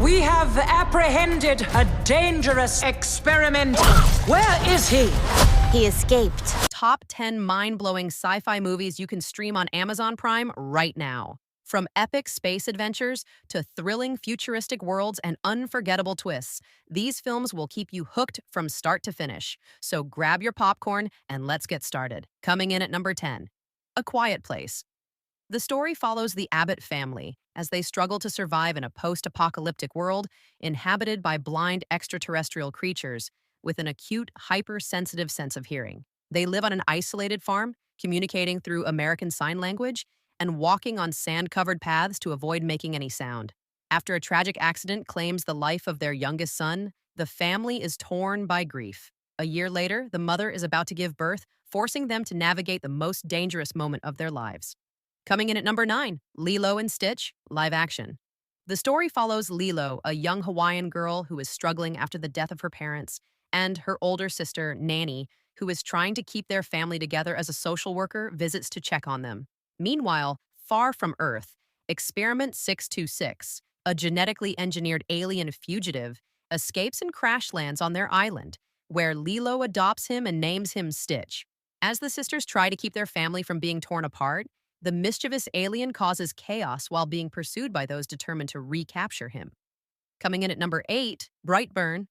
We have apprehended a dangerous experimental. Where is he? He escaped. Top 10 mind-blowing sci-fi movies you can stream on Amazon Prime right now. From epic space adventures to thrilling futuristic worlds and unforgettable twists, these films will keep you hooked from start to finish. So grab your popcorn and let's get started. Coming in at number 10, A Quiet Place. The story follows the Abbott family as they struggle to survive in a post-apocalyptic world inhabited by blind extraterrestrial creatures with an acute, hypersensitive sense of hearing. They live on an isolated farm, communicating through American Sign Language and walking on sand-covered paths to avoid making any sound. After a tragic accident claims the life of their youngest son, the family is torn by grief. A year later, the mother is about to give birth, forcing them to navigate the most dangerous moment of their lives. Coming in at number 9, Lilo and Stitch, live action. The story follows Lilo, a young Hawaiian girl who is struggling after the death of her parents, and her older sister, Nanny, who is trying to keep their family together as a social worker visits to check on them. Meanwhile, far from Earth, Experiment 626, a genetically engineered alien fugitive, escapes and crash lands on their island, where Lilo adopts him and names him Stitch. As the sisters try to keep their family from being torn apart, the mischievous alien causes chaos while being pursued by those determined to recapture him. Coming in at number 8, Brightburn.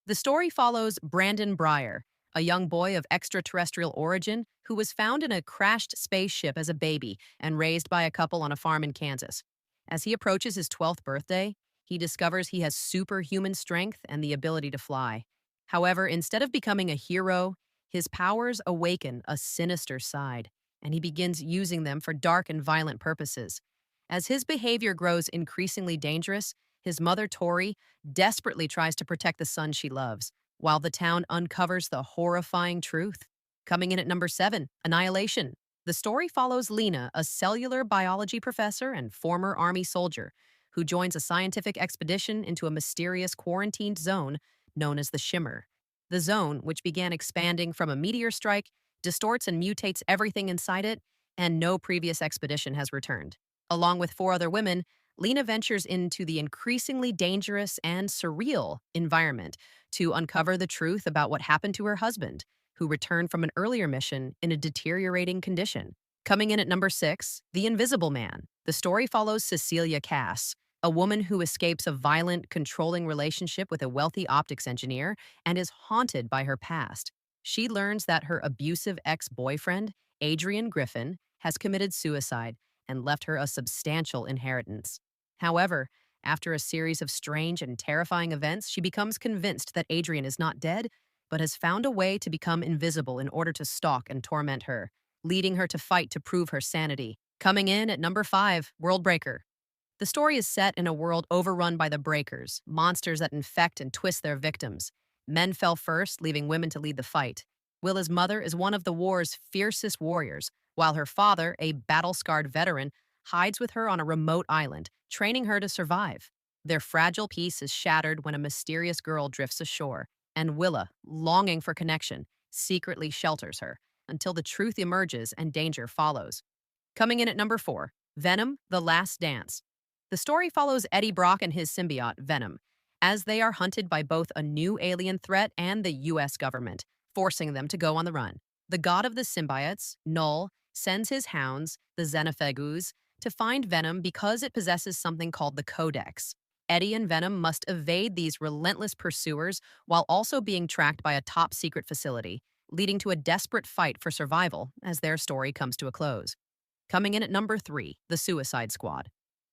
The story follows Brandon Breyer, a young boy of extraterrestrial origin who was found in a crashed spaceship as a baby and raised by a couple on a farm in Kansas. As he approaches his 12th birthday, he discovers he has superhuman strength and the ability to fly. However, instead of becoming a hero, his powers awaken a sinister side, and he begins using them for dark and violent purposes. As his behavior grows increasingly dangerous, his mother, Tori, desperately tries to protect the son she loves, while the town uncovers the horrifying truth. Coming in at number 7, Annihilation. The story follows Lena, a cellular biology professor and former Army soldier, who joins a scientific expedition into a mysterious quarantined zone known as the Shimmer. The zone, which began expanding from a meteor strike, distorts and mutates everything inside it, and no previous expedition has returned. Along with 4 other women, Lena ventures into the increasingly dangerous and surreal environment to uncover the truth about what happened to her husband, who returned from an earlier mission in a deteriorating condition. Coming in at number 6, The Invisible Man. The story follows Cecilia Cass, a woman who escapes a violent, controlling relationship with a wealthy optics engineer and is haunted by her past. She learns that her abusive ex-boyfriend, Adrian Griffin, has committed suicide and left her a substantial inheritance. However, after a series of strange and terrifying events, she becomes convinced that Adrian is not dead, but has found a way to become invisible in order to stalk and torment her, leading her to fight to prove her sanity. Coming in at number 5, Worldbreaker. The story is set in a world overrun by the Breakers, monsters that infect and twist their victims. Men fell first, leaving women to lead the fight. Willa's mother is one of the war's fiercest warriors, while her father, a battle-scarred veteran, hides with her on a remote island, training her to survive. Their fragile peace is shattered when a mysterious girl drifts ashore, and Willa, longing for connection, secretly shelters her until the truth emerges and danger follows. Coming in at number 4, Venom, The Last Dance. The story follows Eddie Brock and his symbiote, Venom, as they are hunted by both a new alien threat and the U.S. government, forcing them to go on the run. The god of the symbiotes, Null, sends his hounds, the Xenophagus, to find Venom because it possesses something called the Codex. Eddie and Venom must evade these relentless pursuers while also being tracked by a top-secret facility, leading to a desperate fight for survival as their story comes to a close. Coming in at number 3, The Suicide Squad.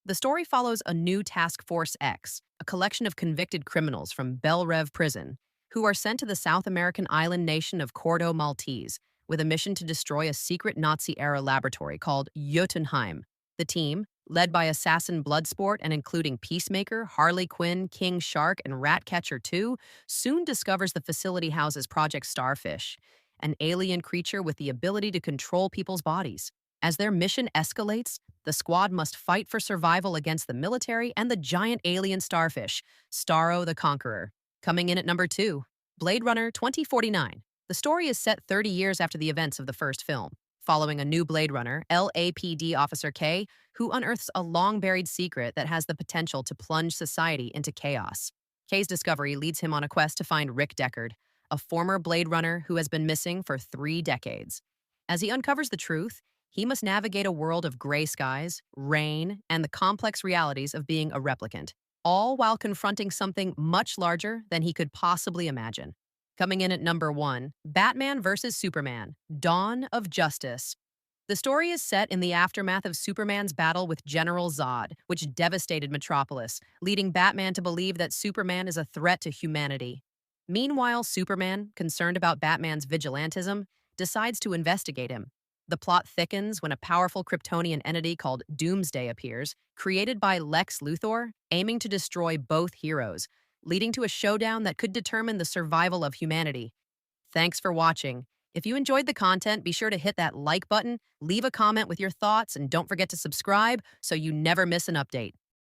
The story follows a new Task Force X, a collection of convicted criminals from Belle Reve prison, who are sent to the South American island nation of Cordo Maltese with a mission to destroy a secret Nazi-era laboratory called Jotunheim. The team, led by assassin Bloodsport and including Peacemaker, Harley Quinn, King Shark, and Ratcatcher 2, soon discovers the facility houses Project Starfish, an alien creature with the ability to control people's bodies. As their mission escalates, the squad must fight for survival against the military and the giant alien starfish, Starro the Conqueror. Coming in at number 2, Blade Runner 2049. The story is set 30 years after the events of the first film, following a new Blade Runner, LAPD Officer K, who unearths a long-buried secret that has the potential to plunge society into chaos. K's discovery leads him on a quest to find Rick Deckard, a former Blade Runner who has been missing for 3 decades. As he uncovers the truth, he must navigate a world of gray skies, rain, and the complex realities of being a replicant, all while confronting something much larger than he could possibly imagine. Coming in at number 1, Batman vs. Superman, Dawn of Justice. The story is set in the aftermath of Superman's battle with General Zod, which devastated Metropolis, leading Batman to believe that Superman is a threat to humanity. Meanwhile, Superman, concerned about Batman's vigilantism, decides to investigate him. The plot thickens when a powerful Kryptonian entity called Doomsday appears, created by Lex Luthor, aiming to destroy both heroes, leading to a showdown that could determine the survival of humanity. Thanks for watching. If you enjoyed the content, be sure to hit that like button, leave a comment with your thoughts, and don't forget to subscribe so you never miss an update.